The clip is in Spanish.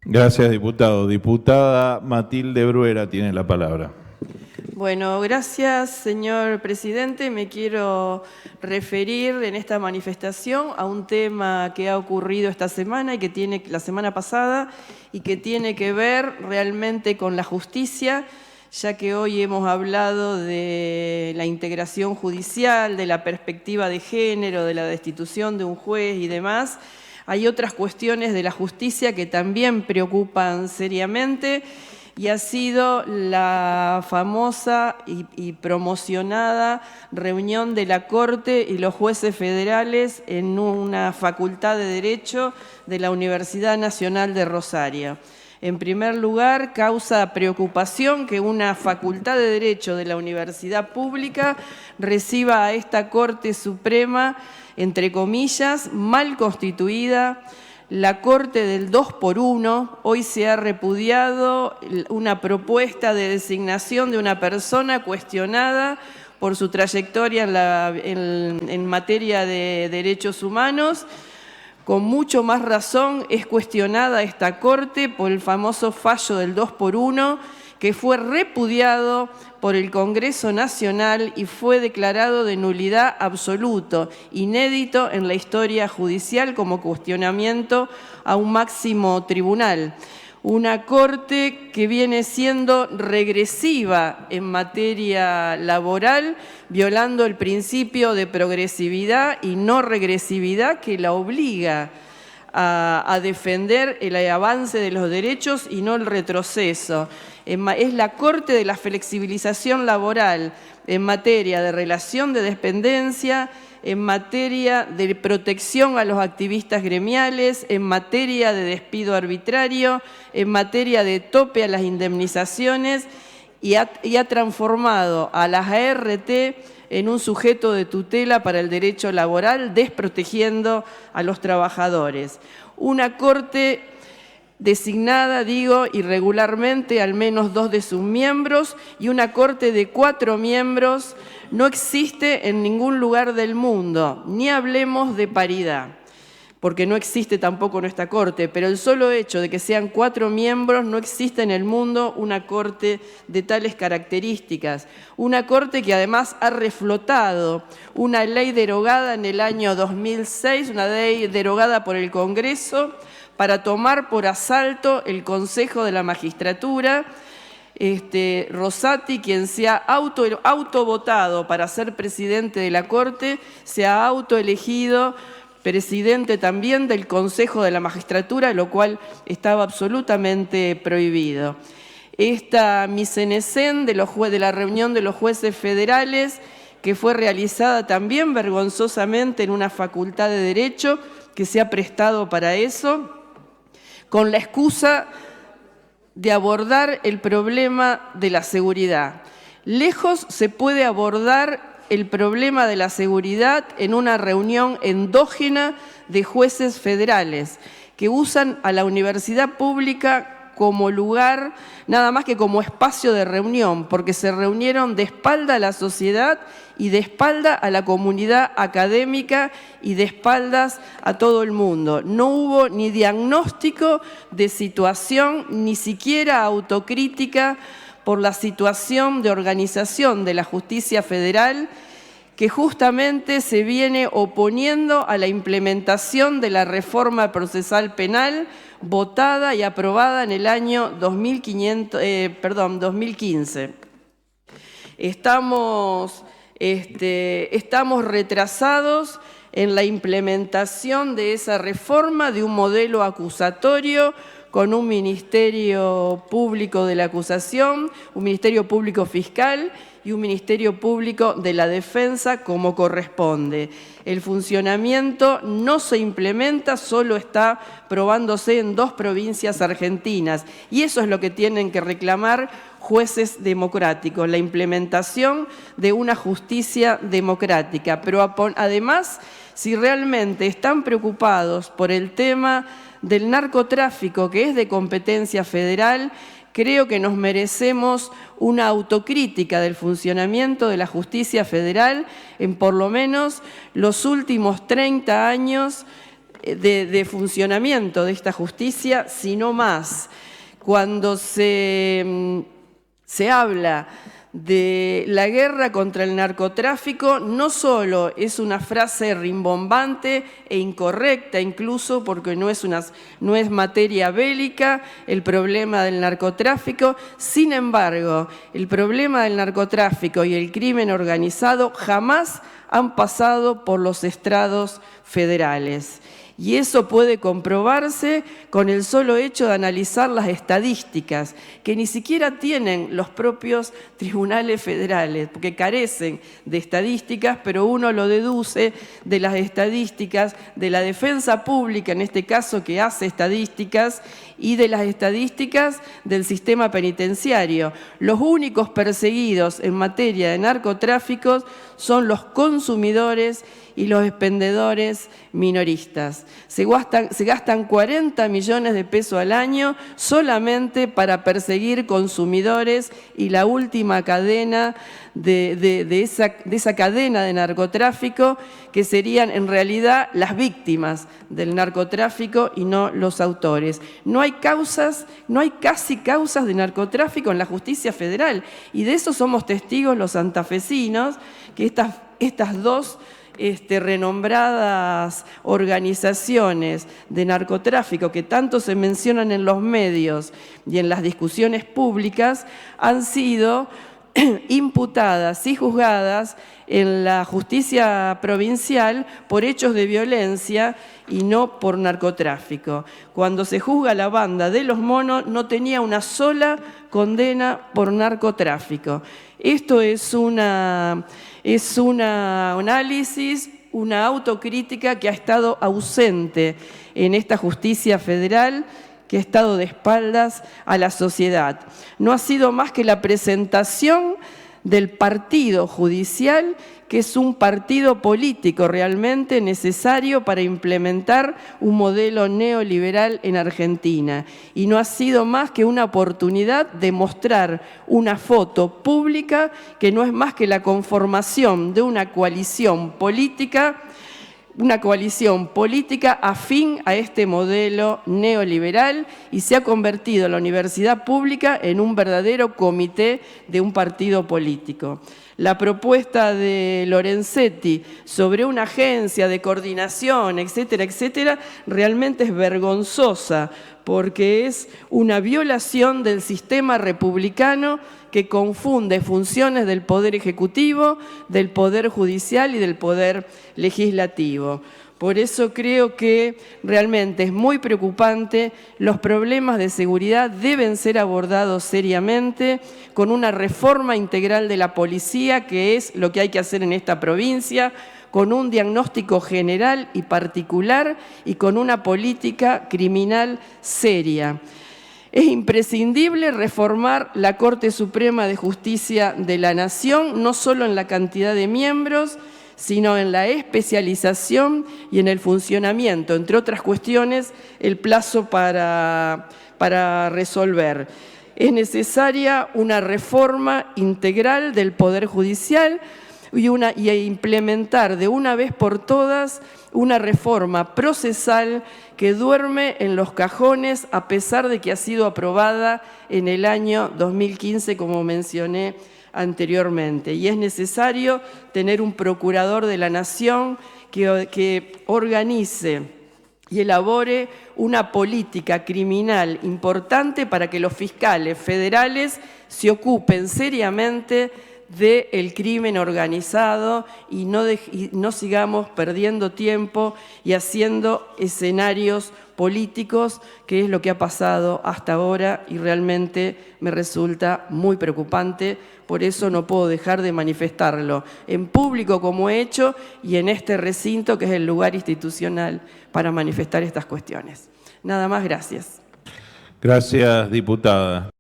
Gracias, diputado. Diputada Matilde Bruera tiene la palabra. Bueno, gracias, señor presidente. Me quiero referir en esta manifestación a un tema que ha ocurrido esta semana y que tiene la semana pasada y que tiene que ver realmente con la justicia, ya que hoy hemos hablado de la integración judicial, de la perspectiva de género, de la destitución de un juez y demás. Hay otras cuestiones de la justicia que también preocupan seriamente y ha sido la famosa y promocionada reunión de la Corte y los jueces federales en una facultad de Derecho de la Universidad Nacional de Rosario. En primer lugar, causa preocupación que una facultad de Derecho de la universidad pública reciba a esta Corte Suprema, entre comillas, mal constituida, la Corte del 2x1. Hoy se ha repudiado una propuesta de designación de una persona cuestionada por su trayectoria en materia de derechos humanos. Con mucho más razón es cuestionada esta Corte por el famoso fallo del 2x1, que fue repudiado por el Congreso Nacional y fue declarado de nulidad absoluto, inédito en la historia judicial como cuestionamiento a un máximo tribunal. Una Corte que viene siendo regresiva en materia laboral, violando el principio de progresividad y no regresividad que la obliga a defender el avance de los derechos y no el retroceso. Es la Corte de la flexibilización laboral en materia de relación de dependencia, en materia de protección a los activistas gremiales, en materia de despido arbitrario, en materia de tope a las indemnizaciones y ha transformado a las ART en un sujeto de tutela para el derecho laboral, desprotegiendo a los trabajadores. Una Corte designada, digo, irregularmente, al menos 2 de sus miembros, y una Corte de 4 miembros no existe en ningún lugar del mundo. Ni hablemos de paridad, porque no existe tampoco en esta Corte, pero el solo hecho de que sean 4 miembros, no existe en el mundo una Corte de tales características. Una Corte que además ha reflotado una ley derogada en el año 2006, una ley derogada por el Congreso, para tomar por asalto el Consejo de la Magistratura. Rosati, quien se ha autovotado para ser presidente de la Corte, se ha autoelegido presidente también del Consejo de la Magistratura, lo cual estaba absolutamente prohibido. Esta misenecén de la reunión de los jueces federales, que fue realizada también vergonzosamente en una facultad de Derecho que se ha prestado para eso, con la excusa de abordar el problema de la seguridad. Lejos se puede abordar el problema de la seguridad en una reunión endógena de jueces federales que usan a la universidad pública como lugar, nada más que como espacio de reunión, porque se reunieron de espalda a la sociedad y de espalda a la comunidad académica y de espaldas a todo el mundo. No hubo ni diagnóstico de situación, ni siquiera autocrítica por la situación de organización de la justicia federal, que justamente se viene oponiendo a la implementación de la reforma procesal penal votada y aprobada en el año 2015. Estamos retrasados en la implementación de esa reforma, de un modelo acusatorio con un Ministerio Público de la Acusación, un Ministerio Público Fiscal y un Ministerio Público de la Defensa como corresponde. El funcionamiento no se implementa, solo está probándose en 2 provincias argentinas. Y eso es lo que tienen que reclamar jueces democráticos, la implementación de una justicia democrática. Pero además, si realmente están preocupados por el tema del narcotráfico, que es de competencia federal, creo que nos merecemos una autocrítica del funcionamiento de la justicia federal en por lo menos los últimos 30 años de funcionamiento de esta justicia, sino más. Cuando se habla de la guerra contra el narcotráfico, no solo es una frase rimbombante e incorrecta incluso, porque no es materia bélica el problema del narcotráfico. Sin embargo, el problema del narcotráfico y el crimen organizado jamás han pasado por los estrados federales. Y eso puede comprobarse con el solo hecho de analizar las estadísticas, que ni siquiera tienen los propios tribunales federales, porque carecen de estadísticas, pero uno lo deduce de las estadísticas de la defensa pública, en este caso que hace estadísticas, y de las estadísticas del sistema penitenciario. Los únicos perseguidos en materia de narcotráfico son los consumidores y los expendedores minoristas. Se gastan 40 millones de pesos al año solamente para perseguir consumidores, y la última cadena de esa cadena de narcotráfico, que serían en realidad las víctimas del narcotráfico y no los autores. No hay casi causas de narcotráfico en la justicia federal, y de eso somos testigos los santafesinos, que estas dos renombradas organizaciones de narcotráfico que tanto se mencionan en los medios y en las discusiones públicas han sido imputadas y juzgadas en la justicia provincial por hechos de violencia y no por narcotráfico. Cuando se juzga la banda de Los Monos, no tenía una sola condena por narcotráfico. Esto es un análisis, una autocrítica que ha estado ausente en esta justicia federal, que ha estado de espaldas a la sociedad. No ha sido más que la presentación del partido judicial, que es un partido político realmente necesario para implementar un modelo neoliberal en Argentina. Y no ha sido más que una oportunidad de mostrar una foto pública que no es más que la conformación de una coalición política afín a este modelo neoliberal, y se ha convertido la universidad pública en un verdadero comité de un partido político. La propuesta de Lorenzetti sobre una agencia de coordinación, etcétera, etcétera, realmente es vergonzosa, porque es una violación del sistema republicano que confunde funciones del Poder Ejecutivo, del Poder Judicial y del Poder Legislativo. Por eso creo que realmente es muy preocupante. Los problemas de seguridad deben ser abordados seriamente con una reforma integral de la policía, que es lo que hay que hacer en esta provincia, con un diagnóstico general y particular y con una política criminal seria. Es imprescindible reformar la Corte Suprema de Justicia de la Nación, no solo en la cantidad de miembros, sino en la especialización y en el funcionamiento, entre otras cuestiones, el plazo para resolver. Es necesaria una reforma integral del Poder Judicial y implementar de una vez por todas una reforma procesal que duerme en los cajones, a pesar de que ha sido aprobada en el año 2015, como mencioné anteriormente. Y es necesario tener un procurador de la Nación que organice y elabore una política criminal importante para que los fiscales federales se ocupen seriamente del crimen organizado y no sigamos perdiendo tiempo y haciendo escenarios políticos, que es lo que ha pasado hasta ahora, y realmente me resulta muy preocupante. Por eso no puedo dejar de manifestarlo en público, como he hecho, y en este recinto, que es el lugar institucional para manifestar estas cuestiones. Nada más, gracias. Gracias, diputada.